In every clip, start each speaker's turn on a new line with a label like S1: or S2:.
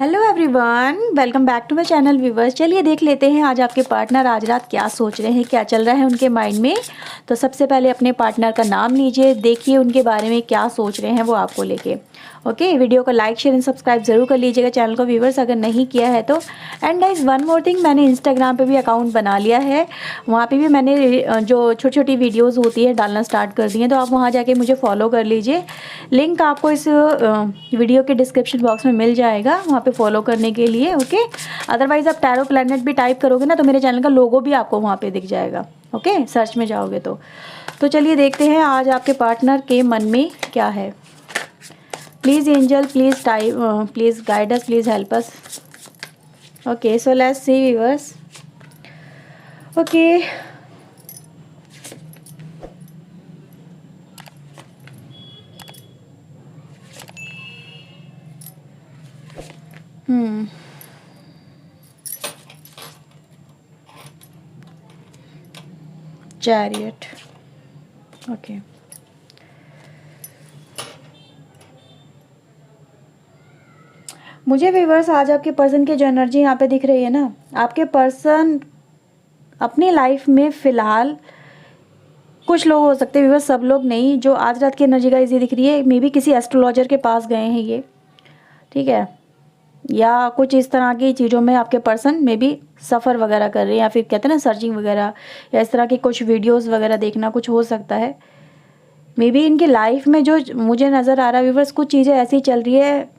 S1: Hello everyone, welcome back to my channel viewers. चलिए देख लेते हैं आज आपके पार्टनर आज रात क्या सोच रहे हैं, क्या चल रहा है उनके माइंड में। तो सबसे पहले अपने पार्टनर का नाम लीजिए, देखिए उनके बारे में क्या सोच रहे हैं वो आपको लेके। ओके, वीडियो को लाइक शेयर एंड सब्सक्राइब जरूर कर लीजिएगा चैनल को व्यूवर्स अगर नहीं किया है तो। And guys one more thing, मैंने इंस्टाग्राम पे भी अकाउंट बना लिया है, वहाँ पे भी मैंने जो छोटी छोटी वीडियोस होती है डालना स्टार्ट कर दी हैं, तो आप वहाँ जाके मुझे फॉलो कर लीजिए। लिंक आपको इस वीडियो के डिस्क्रिप्शन बॉक्स में मिल जाएगा, वहाँ पे फॉलो करने के लिए। ओके, अदरवाइज आप टैरो प्लैनेट भी टाइप करोगे ना तो मेरे चैनल का लोगो भी आपको वहाँ पे दिख जाएगा। ओके, सर्च में जाओगे तो चलिए देखते हैं आज आपके पार्टनर के मन में क्या है। Please angel, please type, please guide us, please help us. Okay, so let's see viewers. Okay, chariot. Okay, मुझे व्यूअर्स आज आपके पर्सन की जो एनर्जी यहाँ पे दिख रही है ना, आपके पर्सन अपनी लाइफ में फ़िलहाल कुछ लोग हो सकते हैं व्यूअर्स, सब लोग नहीं, जो आज रात की एनर्जी का ये दिख रही है मे बी किसी एस्ट्रोलॉजर के पास गए हैं ये, ठीक है, या कुछ इस तरह की चीज़ों में आपके पर्सन में भी सफ़र वगैरह कर रहे हैं, या फिर कहते हैं ना सर्चिंग वगैरह, या इस तरह की कुछ वीडियोस वगैरह देखना कुछ हो सकता है। मे बी इनकी लाइफ में जो मुझे नज़र आ रहा है व्यूअर्स, कुछ चीज़ें ऐसी चल रही है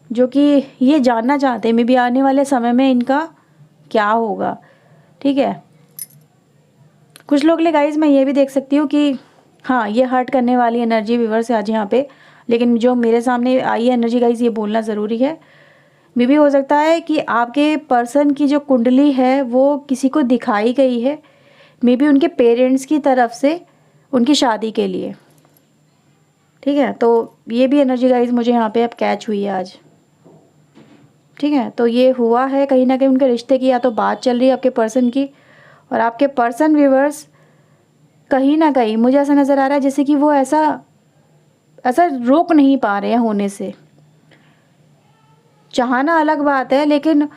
S1: जो कि ये जानना चाहते हैं मे बी आने वाले समय में इनका क्या होगा, ठीक है। कुछ लोग ले गाइज मैं ये भी देख सकती हूँ कि हाँ, ये हर्ट करने वाली एनर्जी व्यूअर्स है आज यहाँ पे, लेकिन जो मेरे सामने आई है एनर्जी गाइज ये बोलना ज़रूरी है। मे भी हो सकता है कि आपके पर्सन की जो कुंडली है वो किसी को दिखाई गई है, मे बी उनके पेरेंट्स की तरफ से उनकी शादी के लिए, ठीक है। तो ये भी एनर्जी गाइज मुझे यहाँ पे अब कैच हुई है आज, ठीक है। तो ये हुआ है कहीं ना कहीं उनके रिश्ते की या तो बात चल रही है आपके पर्सन की, और आपके पर्सन व्यूअर्स कहीं ना कहीं मुझे ऐसा नज़र आ रहा है जैसे कि वो ऐसा रोक नहीं पा रहे हैं होने से। चाहना अलग बात है लेकिन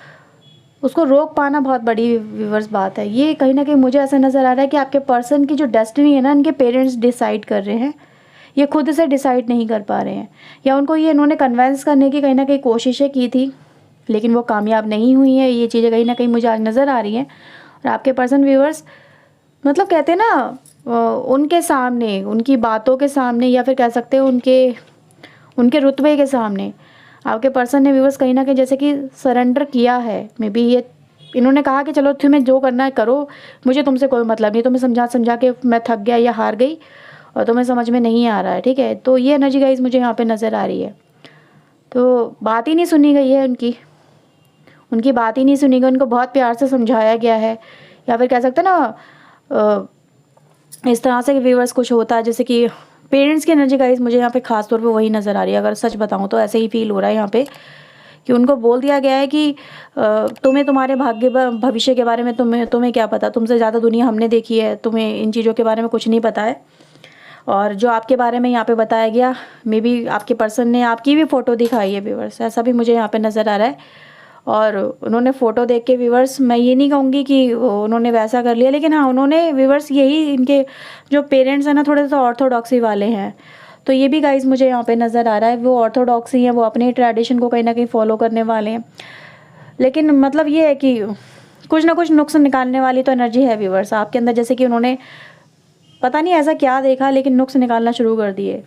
S1: उसको रोक पाना बहुत बड़ी व्यूअर्स बात है। ये कहीं ना कहीं मुझे ऐसा नज़र आ रहा है कि आपके पर्सन की जो डेस्टिनी है ना, इनके पेरेंट्स डिसाइड कर रहे हैं, ये खुद से डिसाइड नहीं कर पा रहे हैं, या उनको ये इन्होंने कन्वेंस करने की कहीं ना कहीं कोशिशें की थी लेकिन वो कामयाब नहीं हुई हैं। ये चीज़ें कहीं ना कहीं मुझे आज नज़र आ रही हैं। और आपके पर्सन व्यूअर्स मतलब कहते हैं ना, उनके सामने, उनकी बातों के सामने, या फिर कह सकते हैं उनके रुतबे के सामने आपके पर्सन ने व्यूअर्स कहीं ना कहीं जैसे कि सरेंडर किया है। मे बी ये इन्होंने कहा कि चलो तुम्हें जो करना है करो, मुझे तुमसे कोई मतलब नहीं, तुम्हें समझा समझा के मैं थक गया या हार गई और तुम्हें समझ में नहीं आ रहा है, ठीक है। तो ये एनर्जी गाइज मुझे यहाँ पे नज़र आ रही है। तो बात ही नहीं सुनी गई है उनकी बात ही नहीं सुनी गई, उनको बहुत प्यार से समझाया गया है, या फिर कह सकते हैं ना इस तरह से व्यूअर्स कुछ होता है जैसे कि पेरेंट्स की एनर्जी गाइज मुझे यहाँ पे खास तौर पे वही नज़र आ रही है। अगर सच बताऊँ तो ऐसे ही फील हो रहा है यहाँ पे कि उनको बोल दिया गया है कि तुम्हें तुम्हारे भाग्य भविष्य के बारे में तुम्हें क्या पता, तुमसे ज़्यादा दुनिया हमने देखी है, तुम्हें इन चीज़ों के बारे में कुछ नहीं पता है। और जो आपके बारे में यहाँ पे बताया गया, मे बी आपके पर्सन ने आपकी भी फ़ोटो दिखाई है व्यूअर्स, ऐसा भी मुझे यहाँ पे नज़र आ रहा है। और उन्होंने फ़ोटो देख के व्यूअर्स, मैं ये नहीं कहूँगी कि उन्होंने वैसा कर लिया, लेकिन हाँ उन्होंने व्यूअर्स यही, इनके जो पेरेंट्स हैं ना थोड़े सा ऑर्थोडॉक्सी वाले हैं, तो ये भी गाइज मुझे यहाँ पे नज़र आ रहा है। वो ऑर्थोडॉक्सी हैं, वो अपने ट्रेडिशन को कहीं ना कहीं फॉलो करने वाले हैं, लेकिन मतलब ये है कि कुछ ना कुछ नुक्स निकालने वाली तो एनर्जी है व्यूअर्स आपके अंदर। जैसे कि उन्होंने पता नहीं ऐसा क्या देखा लेकिन नुक्स निकालना शुरू कर दिए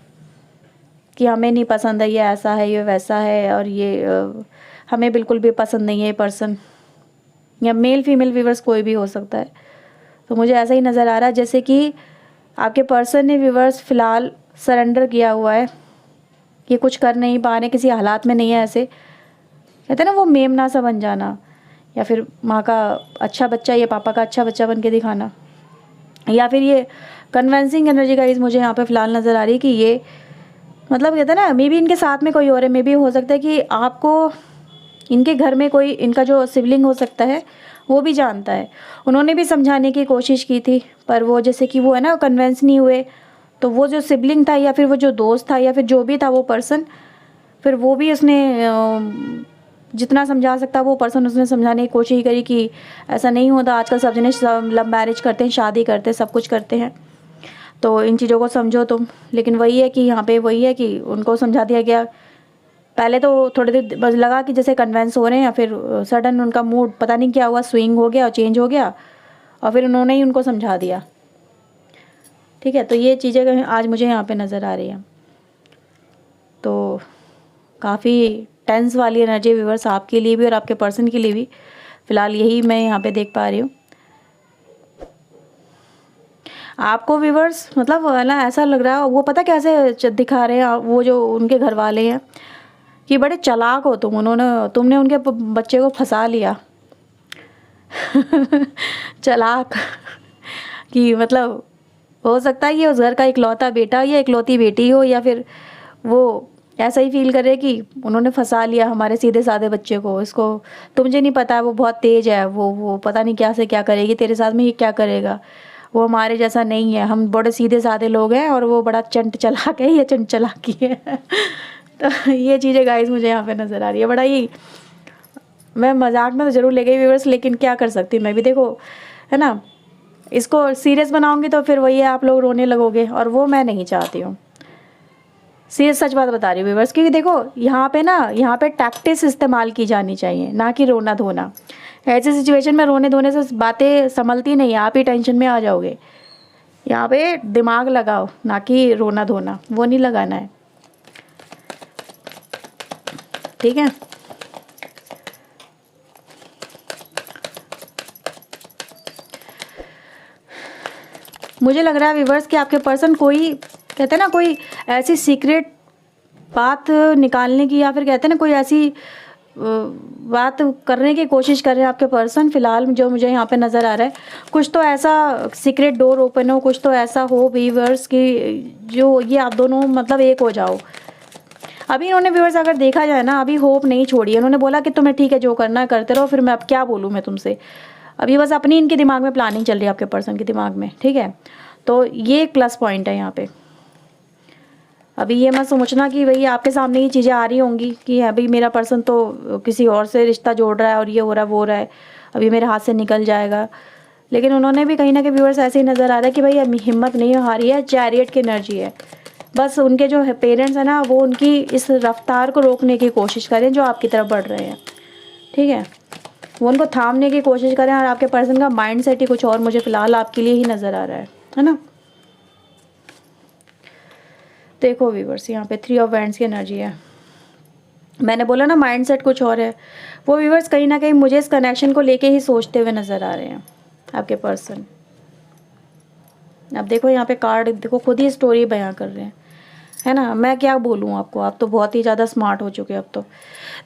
S1: कि हमें नहीं पसंद है, ये ऐसा है, ये वैसा है, और ये हमें बिल्कुल भी पसंद नहीं है ये पर्सन, या मेल फीमेल व्यूअर्स कोई भी हो सकता है। तो मुझे ऐसा ही नज़र आ रहा है जैसे कि आपके पर्सन ने व्यूअर्स फ़िलहाल सरेंडर किया हुआ है, ये कुछ कर नहीं पा रहे, किसी हालात में नहीं है, ऐसे कहते हैं ना वो मेमना सा बन जाना, या फिर माँ का अच्छा बच्चा या पापा का अच्छा बच्चा बन के दिखाना, या फिर ये कन्वेंसिंग एनर्जी गाइज मुझे यहाँ पे फ़िलहाल नज़र आ रही है कि ये मतलब कहते हैं ना मे बी इनके साथ में कोई और है। मे बी हो सकता है कि आपको इनके घर में कोई इनका जो सिबलिंग हो सकता है वो भी जानता है, उन्होंने भी समझाने की कोशिश की थी पर वो जैसे कि वो है ना कन्वेंस नहीं हुए, तो वो जो सिबलिंग था या फिर वो जो दोस्त था या फिर जो भी था वो पर्सन, फिर वो भी उसने जितना समझा सकता वो पर्सन उसने समझाने की कोशिश करी कि ऐसा नहीं होता, आजकल सब जने लव मैरिज करते हैं, शादी करते हैं, सब कुछ करते हैं, तो इन चीज़ों को समझो तुम। लेकिन वही है कि यहाँ पे वही है कि उनको समझा दिया गया। पहले तो थोड़ी देर बस लगा कि जैसे कन्वेंस हो रहे हैं, फिर सडन उनका मूड पता नहीं क्या हुआ, स्विंग हो गया और चेंज हो गया, और फिर उन्होंने ही उनको समझा दिया। ठीक है, तो ये चीज़ें आज मुझे यहाँ पे नज़र आ रही हैं। तो काफ़ी टेंस वाली एनर्जी व्यूअर्स आपके लिए भी और आपके पर्सन के लिए भी, फ़िलहाल यही मैं यहाँ पे देख पा रही हूँ। आपको व्यूअर्स मतलब ना ऐसा लग रहा है, वो पता कैसे दिखा रहे हैं वो जो उनके घर वाले हैं कि बड़े चालाक हो तुम, तुमने उनके बच्चे को फंसा लिया। चालाक कि मतलब हो सकता है ये उस घर का इकलौता बेटा या इकलौती बेटी हो, या फिर वो ऐसा ही फील करे कि उन्होंने फंसा लिया हमारे सीधे साधे बच्चे को। इसको तो मुझे नहीं पता है, वो बहुत तेज़ है, वो पता नहीं क्या से क्या करेगी तेरे साथ में, ये क्या करेगा, वो हमारे जैसा नहीं है, हम बड़े सीधे साधे लोग हैं और वो बड़ा चंट चालाक है, ये चंट चालाकी है। तो ये चीज़ें गाइस मुझे यहाँ पे नज़र आ रही है। बड़ा ही मैं मजाक में तो ज़रूर ले गई व्यूअर्स, लेकिन क्या कर सकती हूँ मैं भी, देखो है ना, इसको सीरियस बनाऊंगी तो फिर वही है, आप लोग रोने लगोगे, और वो मैं नहीं चाहती हूँ। सीरियस सच बात बता रही हूँ व्यूअर्स, क्योंकि देखो यहाँ पे टैक्टिस इस्तेमाल की जानी चाहिए, ना कि रोना धोना। ऐसी सिचुएशन में रोने धोने से बातें संभलती नहीं, आप ही टेंशन में आ जाओगे। यहाँ पे दिमाग लगाओ, ना कि रोना धोना, वो नहीं लगाना है। ठीक है, मुझे लग रहा है व्यूअर्स कि आपके पर्सन कोई कहते हैं ना, कोई ऐसी सीक्रेट बात निकालने की, या फिर कहते हैं ना कोई ऐसी बात करने की कोशिश कर रहे हैं आपके पर्सन। फिलहाल जो मुझे यहाँ पे नज़र आ रहा है, कुछ तो ऐसा सीक्रेट डोर ओपन हो, कुछ तो ऐसा हो व्यूअर्स कि जो ये आप दोनों मतलब एक हो जाओ। अभी इन्होंने व्यूअर्स अगर देखा जाए ना, अभी होप नहीं छोड़ी है। उन्होंने बोला कि तुम्हें ठीक है जो करना है करते रहो, फिर मैं अब क्या बोलूँ मैं तुमसे। अभी बस अपनी इनके दिमाग में प्लानिंग चल रही है आपके पर्सन के दिमाग में। ठीक है, तो ये एक प्लस पॉइंट है यहाँ पे। अभी ये मत सोचना कि भाई आपके सामने ये चीज़ें आ रही होंगी कि अभी मेरा पर्सन तो किसी और से रिश्ता जोड़ रहा है और ये हो रहा है वो हो रहा है, अभी मेरे हाथ से निकल जाएगा। लेकिन उन्होंने भी कहीं ना कहीं व्यूअर्स ऐसे ही नज़र आ रहा है कि भाई अब हिम्मत नहीं हारी है, चैरियट की एनर्जी है। बस उनके जो पेरेंट्स हैं ना, वो उनकी इस रफ्तार को रोकने की कोशिश करें जो आपकी तरफ बढ़ रहे हैं। ठीक है, वो उनको थामने की कोशिश करें, और आपके पर्सन का माइंड सेट ही कुछ और मुझे फ़िलहाल आपके लिए ही नज़र आ रहा है ना। देखो व्यूअर्स, यहाँ पे 3 ऑफ वैंड्स की एनर्जी है। मैंने बोला ना माइंड सेट कुछ और है। वो व्यूअर्स कहीं ना कहीं मुझे इस कनेक्शन को लेके ही सोचते हुए नज़र आ रहे हैं आपके पर्सन। अब देखो यहाँ पे कार्ड देखो, खुद ही स्टोरी बयां कर रहे हैं, है ना। मैं क्या बोलूँ आपको, आप तो बहुत ही ज़्यादा स्मार्ट हो चुके हैं अब तो।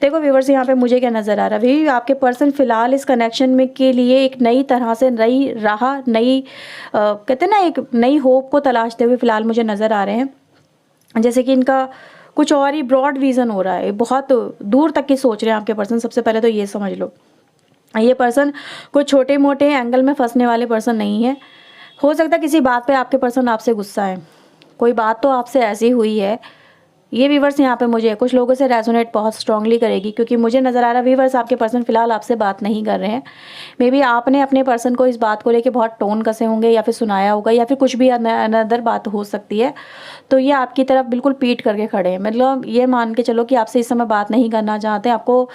S1: देखो व्यूअर्स, यहाँ पे मुझे क्या नज़र आ रहा है, भाई आपके पर्सन फ़िलहाल इस कनेक्शन में के लिए एक नई तरह से नई राह, कहते हैं ना, एक नई होप को तलाशते हुए फ़िलहाल मुझे नज़र आ रहे हैं। जैसे कि इनका कुछ और ही ब्रॉड विज़न हो रहा है, बहुत दूर तक की सोच रहे हैं आपके पर्सन। सबसे पहले तो ये समझ लो, ये पर्सन कोई छोटे मोटे एंगल में फंसने वाले पर्सन नहीं है। हो सकता है किसी बात पे आपके पर्सन आपसे गुस्सा है, कोई बात तो आपसे ऐसी हुई है। ये व्यूअर्स यहाँ पे मुझे कुछ लोगों से रेजोनेट बहुत स्ट्रांगली करेगी, क्योंकि मुझे नज़र आ रहा है व्यूअर्स आपके पर्सन फ़िलहाल आपसे बात नहीं कर रहे हैं। मे बी आपने अपने पर्सन को इस बात को लेके बहुत टोन कसे होंगे, या फिर सुनाया होगा, या फिर कुछ भी अनदर बात हो सकती है। तो ये आपकी तरफ बिल्कुल पीठ करके खड़े हैं, मतलब ये मान के चलो कि आपसे इस समय बात नहीं करना चाहते। आपको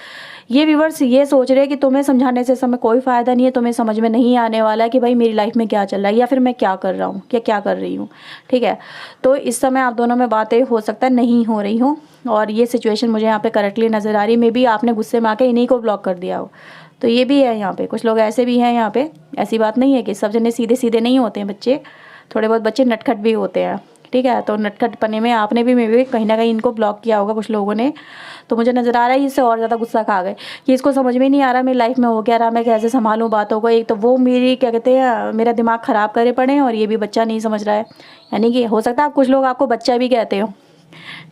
S1: ये व्यूअर्स ये सोच रहे हैं कि तुम्हें समझाने से इस समय कोई फ़ायदा नहीं है, तुम्हें समझ में नहीं आने वाला है कि भाई मेरी लाइफ में क्या चल रहा है, या फिर मैं क्या कर रहा हूँ या क्या कर रही हूँ। ठीक है, तो इस समय आप दोनों में बातें हो सकता है नहीं हो रही हों, और ये सिचुएशन मुझे यहाँ पे करेक्टली नज़र आ रही है। मे बी आपने गुस्से में आके इन्हीं को ब्लॉक कर दिया हो, तो ये भी है यहाँ पे। कुछ लोग ऐसे भी हैं यहाँ पे, ऐसी बात नहीं है कि सब जने सीधे सीधे नहीं होते हैं बच्चे, थोड़े बहुत बच्चे नटखट भी होते हैं। ठीक है, तो नटखट पने में आपने भी मे बी कहीं ना कहीं इनको ब्लॉक किया होगा कुछ लोगों ने। तो मुझे नज़र आ रहा है इससे और ज़्यादा गुस्सा खा गए कि इसको समझ में नहीं आ रहा मेरी लाइफ में हो क्या रहा, मैं कैसे संभालूँ बातों को। एक तो वो मेरी क्या कहते हैं, मेरा दिमाग ख़राब करे पड़े, और ये भी बच्चा नहीं समझ रहा है। यानी कि हो सकता है कुछ लोग आपको बच्चा भी कहते हो।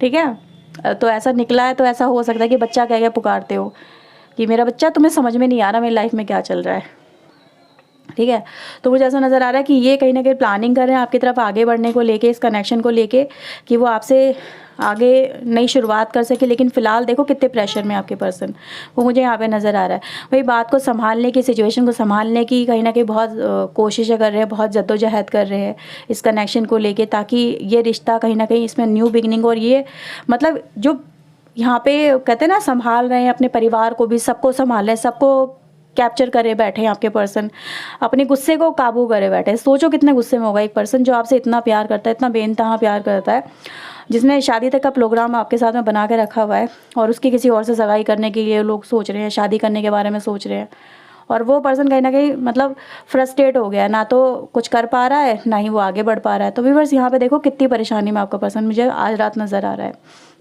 S1: ठीक है, तो ऐसा निकला है, तो ऐसा हो सकता है कि बच्चा कह के पुकारते हो कि मेरा बच्चा, तुम्हें समझ में नहीं आ रहा मेरी लाइफ में क्या चल रहा है। ठीक है। तो मुझे ऐसा नज़र आ रहा है कि ये कहीं ना कहीं प्लानिंग कर रहे हैं आपकी तरफ आगे बढ़ने को लेके, इस कनेक्शन को लेके, कि वो आपसे आगे नई शुरुआत कर सके। लेकिन फ़िलहाल देखो कितने प्रेशर में आपके पर्सन, वो मुझे यहाँ पे नज़र आ रहा है। वही बात को संभालने की, सिचुएशन को संभालने की कहीं ना कहीं बहुत कोशिशें कर रहे हैं, बहुत जद्दोजहद कर रहे हैं इस कनेक्शन को लेके, ताकि ये रिश्ता कहीं ना कहीं इसमें न्यू बिगनिंग, और ये मतलब जो यहाँ पे कहते हैं ना संभाल रहे हैं अपने परिवार को भी, सबको संभाल रहे हैं, सबको कैप्चर करे बैठे हैं आपके पर्सन, अपने गुस्से को काबू करे बैठे हैं। सोचो कितने गुस्से में होगा एक पर्सन जो आपसे इतना प्यार करता है, इतना बेइंतहा प्यार करता है, जिसने शादी तक का प्रोग्राम आपके साथ में बना के रखा हुआ है, और उसकी किसी और से सगाई करने के लिए लोग सोच रहे हैं, शादी करने के बारे में सोच रहे हैं। और वो पर्सन कहीं ना कहीं मतलब फ्रस्ट्रेट हो गया है, ना तो कुछ कर पा रहा है, ना ही वो आगे बढ़ पा रहा है। तो व्यूअर्स यहाँ पे देखो कितनी परेशानी में आपका पर्सन मुझे आज रात नज़र आ रहा है,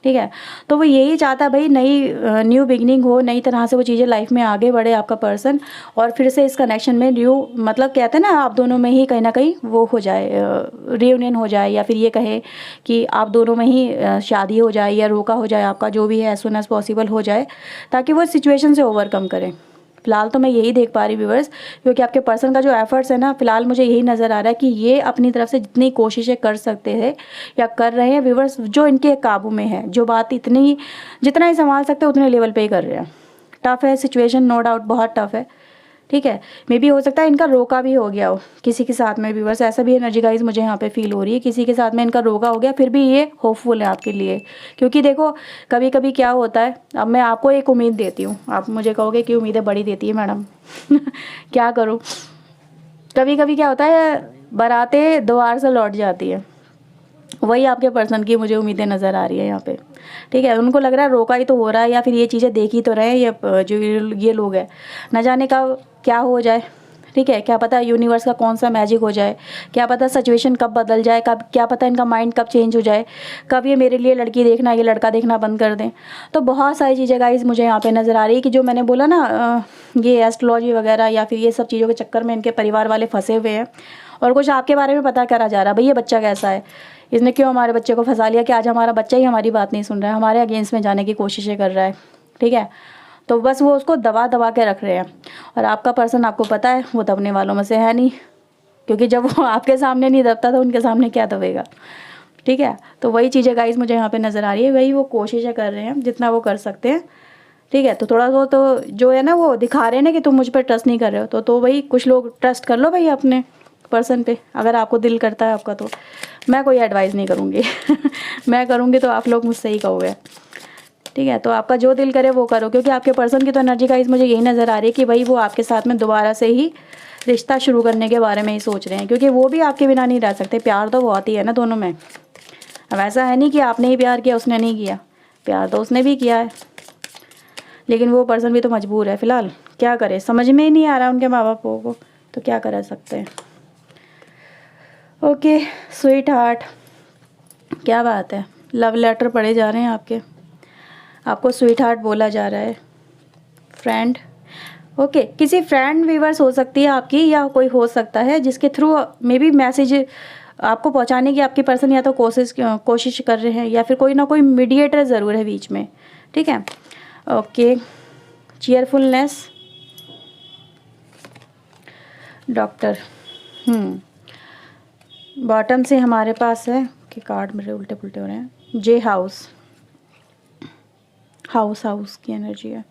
S1: ठीक है। तो वो यही चाहता है भाई, नई न्यू बिगनिंग हो, नई तरह से वो चीज़ें लाइफ में आगे बढ़े आपका पर्सन, और फिर से इस कनेक्शन में न्यू मतलब कहते हैं ना आप दोनों में ही कहीं ना कहीं वो हो जाए, रियूनियन हो जाए, या फिर ये कहे कि आप दोनों में ही शादी हो जाए या रोका हो जाए आपका, जो भी है एज सुन एज पॉसिबल हो जाए, ताकि वो सिचुएशन से ओवरकम करें। फिलहाल तो मैं यही देख पा रही व्यूअर्स, क्योंकि आपके पर्सन का जो एफर्ट्स है ना, फिलहाल मुझे यही नज़र आ रहा है कि ये अपनी तरफ से जितनी कोशिशें कर सकते हैं या कर रहे हैं व्यूअर्स, जो इनके काबू में है, जो बात इतनी जितना ही संभाल सकते हैं उतने लेवल पे ही कर रहे हैं। टफ़ है सिचुएशन, नो डाउट बहुत टफ़ है, ठीक है। मे बी हो सकता है इनका रोका भी हो गया हो किसी के साथ में, व्यूअर्स ऐसा भी एनर्जी गाइस मुझे यहाँ पे फील हो रही है, किसी के साथ में इनका रोका हो गया, फिर भी ये होपफुल है आपके लिए। क्योंकि देखो कभी कभी क्या होता है, अब मैं आपको एक उम्मीद देती हूँ, आप मुझे कहोगे कि उम्मीदें बड़ी देती है मैडम क्या करूँ। कभी कभी क्या होता है, बारातें द्वार से लौट जाती है, वही आपके पर्सन की मुझे उम्मीदें नज़र आ रही है यहाँ पे, ठीक है। उनको लग रहा है रोका ही तो हो रहा है, या फिर ये चीज़ें देखी तो रहे, ये जो ये लोग हैं, न जाने का क्या हो जाए, ठीक है। क्या पता यूनिवर्स का कौन सा मैजिक हो जाए, क्या पता सिचुएशन कब बदल जाए, कब क्या पता इनका माइंड कब चेंज हो जाए, कब ये मेरे लिए लड़की देखना, ये लड़का देखना बंद कर दें। तो बहुत सारी चीज़ें गाइस मुझे यहाँ पे नज़र आ रही है कि जो मैंने बोला ना, ये एस्ट्रोलॉजी वगैरह या फिर ये सब चीज़ों के चक्कर में इनके परिवार वाले फंसे हुए हैं, और कुछ आपके बारे में पता करा जा रहा है, भाई ये बच्चा कैसा है, इसने क्यों हमारे बच्चे को फंसा लिया, कि आज हमारा बच्चा ही हमारी बात नहीं सुन रहा है, हमारे अगेंस्ट में जाने की कोशिशें कर रहा है, ठीक है। तो बस वो उसको दबा दबा के रख रहे हैं, और आपका पर्सन आपको पता है वो दबने वालों में से है नहीं, क्योंकि जब वो आपके सामने नहीं दबता तो उनके सामने क्या दबेगा, ठीक है। तो वही चीज़ें गाइस मुझे यहाँ पे नज़र आ रही है, वही वो कोशिशें कर रहे हैं जितना वो कर सकते हैं, ठीक है। तो थोड़ा सा तो जो है ना वो दिखा रहे हैं ना कि तुम मुझ पर ट्रस्ट नहीं कर रहे हो, तो वही कुछ लोग ट्रस्ट कर लो भाई अपने पर्सन पे, अगर आपको दिल करता है आपका। तो मैं कोई एडवाइस नहीं करूँगी मैं करूँगी तो आप लोग मुझसे ही कहोगे, ठीक है। तो आपका जो दिल करे वो करो, क्योंकि आपके पर्सन की तो एनर्जी गाइस मुझे यही नज़र आ रही है कि भाई वो आपके साथ में दोबारा से ही रिश्ता शुरू करने के बारे में ही सोच रहे हैं, क्योंकि वो भी आपके बिना नहीं रह सकते। प्यार तो बहुत ही है ना दोनों में, अब ऐसा है नहीं कि आपने ही प्यार किया उसने नहीं किया, प्यार तो उसने भी किया है, लेकिन वो पर्सन भी तो मजबूर है। फ़िलहाल क्या करे, समझ में ही नहीं आ रहा उनके माँ बापों को, तो क्या कर सकते हैं। ओके स्वीट हार्ट, क्या बात है, लव लेटर पढ़े जा रहे हैं आपके, आपको स्वीट हार्ट बोला जा रहा है। फ्रेंड, ओके किसी फ्रेंड व्यूअर्स हो सकती है आपकी, या कोई हो सकता है जिसके थ्रू मे बी मैसेज आपको पहुंचाने की आपकी पर्सन या तो कोशिश कर रहे हैं, या फिर कोई ना कोई मीडिएटर ज़रूर है बीच में, ठीक है। ओके चीयरफुलनेस, डॉक्टर, बॉटम से हमारे पास है कि कार्ड मेरे उल्टे पुल्टे हो रहे हैं, जे हाउस, हाउस की एनर्जी है।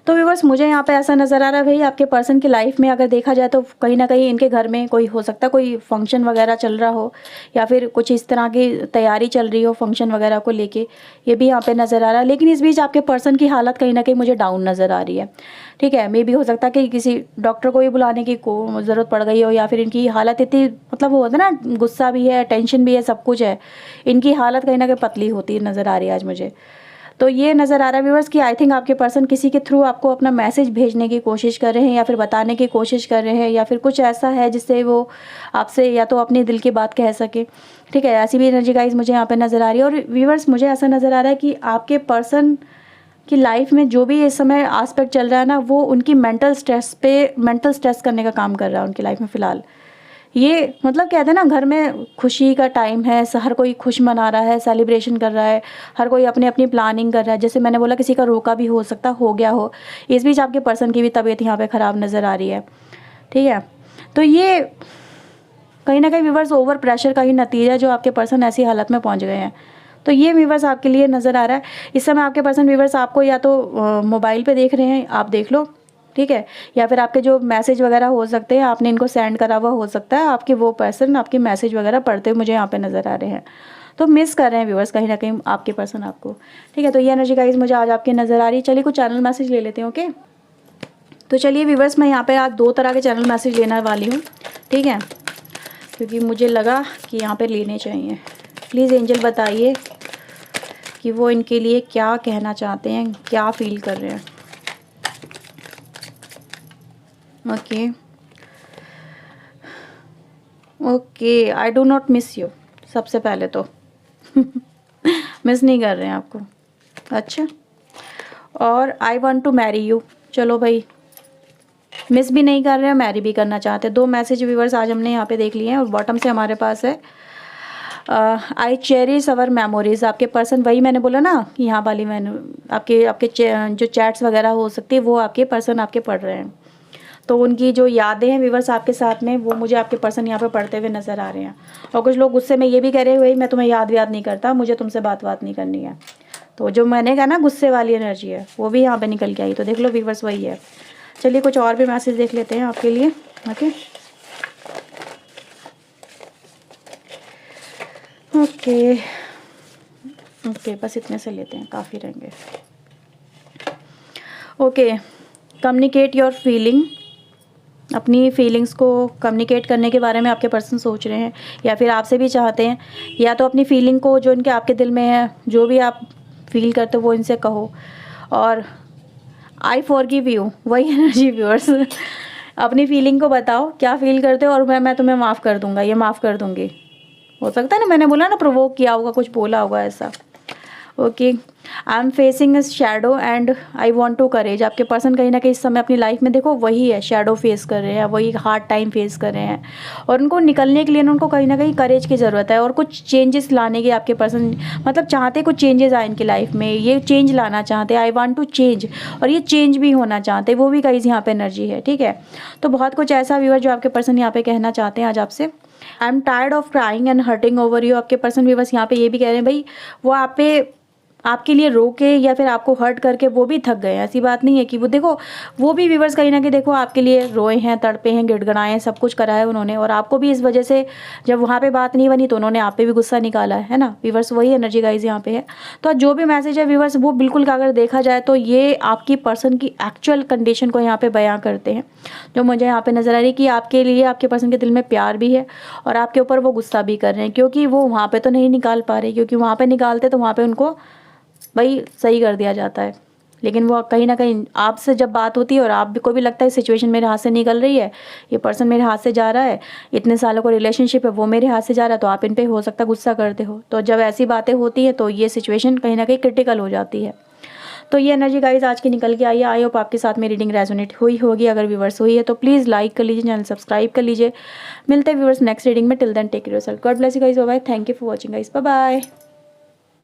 S1: तो व्यूअर्स मुझे यहाँ पे ऐसा नज़र आ रहा है भाई आपके पर्सन की लाइफ में अगर देखा जाए तो कहीं ना कहीं इनके घर में कोई हो सकता है, कोई फंक्शन वगैरह चल रहा हो, या फिर कुछ इस तरह की तैयारी चल रही हो फंक्शन वगैरह को लेके, ये भी यहाँ पे नज़र आ रहा है। लेकिन इस बीच आपके पर्सन की हालत कहीं ना कहीं मुझे डाउन नज़र आ रही है, ठीक है। मे भी हो सकता है कि किसी डॉक्टर को ही बुलाने की ज़रूरत पड़ गई हो, या फिर इनकी हालत इतनी मतलब वो होता है ना, गुस्सा भी है, टेंशन भी है, सब कुछ है, इनकी हालत कहीं ना कहीं पतली होती नज़र आ रही है आज मुझे। तो ये नज़र आ रहा है व्यूअर्स कि आई थिंक आपके पर्सन किसी के थ्रू आपको अपना मैसेज भेजने की कोशिश कर रहे हैं, या फिर बताने की कोशिश कर रहे हैं, या फिर कुछ ऐसा है जिससे वो आपसे या तो अपनी दिल की बात कह सके, ठीक है। ऐसी भी एनर्जी गाइस मुझे यहाँ पे नज़र आ रही है। और व्यूअर्स मुझे ऐसा नज़र आ रहा है कि आपके पर्सन की लाइफ में जो भी इस समय आस्पेक्ट चल रहा है ना, वो उनकी मेंटल स्ट्रेस करने का काम कर रहा है उनकी लाइफ में फ़िलहाल। ये मतलब कहते हैं ना, घर में खुशी का टाइम है, हर कोई खुश मना रहा है, सेलिब्रेशन कर रहा है, हर कोई अपनी अपनी प्लानिंग कर रहा है। जैसे मैंने बोला किसी का रोका भी हो सकता, हो गया हो। इस बीच आपके पर्सन की भी तबीयत यहाँ पे ख़राब नज़र आ रही है, ठीक है। तो ये कहीं ना कहीं व्यूवर्स ओवर प्रेशर का ही नतीजा है जो आपके पर्सन ऐसी हालत में पहुंच गए हैं। तो ये व्यूवर्स आपके लिए नज़र आ रहा है। इस समय आपके पर्सन व्यूवर्स आपको या तो मोबाइल पे देख रहे हैं, आप देख लो, ठीक है, या फिर आपके जो मैसेज वगैरह हो सकते हैं आपने इनको सेंड करा हुआ हो सकता है, आपके वो पर्सन आपके मैसेज वगैरह पढ़ते हुए मुझे यहाँ पे नज़र आ रहे हैं। तो मिस कर रहे हैं व्यूवर्स कहीं ना कहीं आपके पर्सन आपको, ठीक है। तो ये एनर्जी गाइस मुझे आज आपकी नज़र आ रही है। चलिए कुछ चैनल मैसेज ले लेते हैं, ओके। तो चलिए व्यूवर्स मैं यहाँ पे आज 2 तरह के चैनल मैसेज लेने वाली हूँ, ठीक है, क्योंकि मुझे लगा कि यहाँ पे लेने चाहिए। प्लीज़ एंजल बताइए कि वो इनके लिए क्या कहना चाहते हैं, क्या फील कर रहे हैं। Okay okay, I do not miss you. सबसे पहले तो मिस नहीं कर रहे हैं आपको, अच्छा। और I want to marry you, चलो भाई, मिस भी नहीं कर रहे हैं, मैरी भी करना चाहते हैं। 2 मैसेज व्यूवर्स आज हमने यहाँ पे देख लिए हैं। और बॉटम से हमारे पास है आई चेरिश अवर मेमोरीज। आपके पर्सन, वही मैंने बोला ना कि यहाँ वाली मैंने आपके जो चैट्स वगैरह हो सकती है वो आपके पर्सन आपके पढ़ रहे हैं। तो उनकी जो यादें हैं व्यूवर्स आपके साथ में, वो मुझे आपके पर्सन यहाँ पे पढ़ते हुए नज़र आ रहे हैं। और कुछ लोग गुस्से में ये भी कह रहे हैं भाई मैं तुम्हें याद नहीं करता, मुझे तुमसे बात नहीं करनी है। तो जो मैंने कहा ना गुस्से वाली एनर्जी है वो भी यहाँ पे निकल के आई। तो देख लो व्यूवर्स वही है। चलिए कुछ और भी मैसेज देख लेते हैं आपके लिए, ओके ओके ओके, बस इतने से लेते हैं, काफ़ी रहेंगे। Okay, communicate your feeling. अपनी फीलिंग्स को कम्युनिकेट करने के बारे में आपके पर्सन सोच रहे हैं, या फिर आपसे भी चाहते हैं, या तो अपनी फीलिंग को जो इनके आपके दिल में है, जो भी आप फील करते हो वो इनसे कहो। और आई फॉरगिव यू, वही एनर्जी व्यूअर्स। अपनी फीलिंग को बताओ क्या फील करते हो, और मैं तुम्हें माफ़ कर दूंगा, ये माफ़ कर दूंगी। हो सकता है ना, मैंने बोला ना प्रोवोक किया होगा, कुछ बोला होगा ऐसा। Okay, I am facing a shadow and I want to courage. आपके पर्सन कहीं ना कहीं इस समय अपनी लाइफ में देखो वही है, शैडो फेस कर रहे हैं, वही हार्ड टाइम फेस कर रहे हैं। और उनको निकलने के लिए उनको कहीं ना कहीं करेज की ज़रूरत है, और कुछ चेंजेस लाने की आपके पर्सन मतलब चाहते, कुछ चेंजेस आए इनकी लाइफ में, ये चेंज लाना चाहते हैं। आई वांट टू चेंज, और ये चेंज भी होना चाहते हैं, वो भी कहीं यहाँ पे एनर्जी है, ठीक है। तो बहुत कुछ ऐसा व्यूअर जो आपके पर्सन यहाँ पे कहना चाहते हैं आज आपसे। I am tired of crying and hurting over you. आपके पर्सन भी बस यहाँ पे ये भी कह रहे हैं भाई वो आप पे आपके लिए रो के या फिर आपको हर्ट करके वो भी थक गए हैं। ऐसी बात नहीं है कि वो देखो वो भी व्यूवर्स कहीं ना कहीं देखो आपके लिए रोए हैं, तड़पे हैं, गिड़गड़ाए हैं, सब कुछ करा है उन्होंने। और आपको भी इस वजह से जब वहाँ पे बात नहीं बनी तो उन्होंने आप पे भी गुस्सा निकाला है ना व्यूवर्स, वही एनर्जी गाइज यहाँ पे है। तो जो भी मैसेज है व्यूवर्स वो बिल्कुल अगर देखा जाए तो ये आपकी पर्सन की एक्चुअल कंडीशन को यहाँ पे बयां करते हैं, जो मुझे यहाँ पे नज़र आ रही है कि आपके लिए आपके पर्सन के दिल में प्यार भी है और आपके ऊपर वो गुस्सा भी कर रहे हैं, क्योंकि वो वहाँ पे तो नहीं निकाल पा रहे, क्योंकि वहाँ पे निकालते तो वहाँ पे उनको भाई सही कर दिया जाता है। लेकिन वो कहीं ना कहीं आपसे जब बात होती है और आप को भी लगता है सिचुएशन मेरे हाथ से निकल रही है, ये पर्सन मेरे हाथ से जा रहा है, इतने सालों का रिलेशनशिप है वो मेरे हाथ से जा रहा है, तो आप इन पे हो सकता है गुस्सा करते हो। तो जब ऐसी बातें होती हैं तो ये सिचुएशन कहीं ना कहीं क्रिटिकल हो जाती है। तो ये एनर्जी गाइज आज की निकल के आई है। आई होप आपके साथ में रीडिंग रेजोनेट हुई होगी। अगर व्यूवर्स हुई है तो प्लीज़ लाइक कर लीजिए, चैनल सब्सक्राइब कर लीजिए। मिलते हैं व्यूवर्स नेक्स्ट रीडिंग में। Till then take care yourself, God bless you guys, bye bye, thank you for watching guys, bye bye.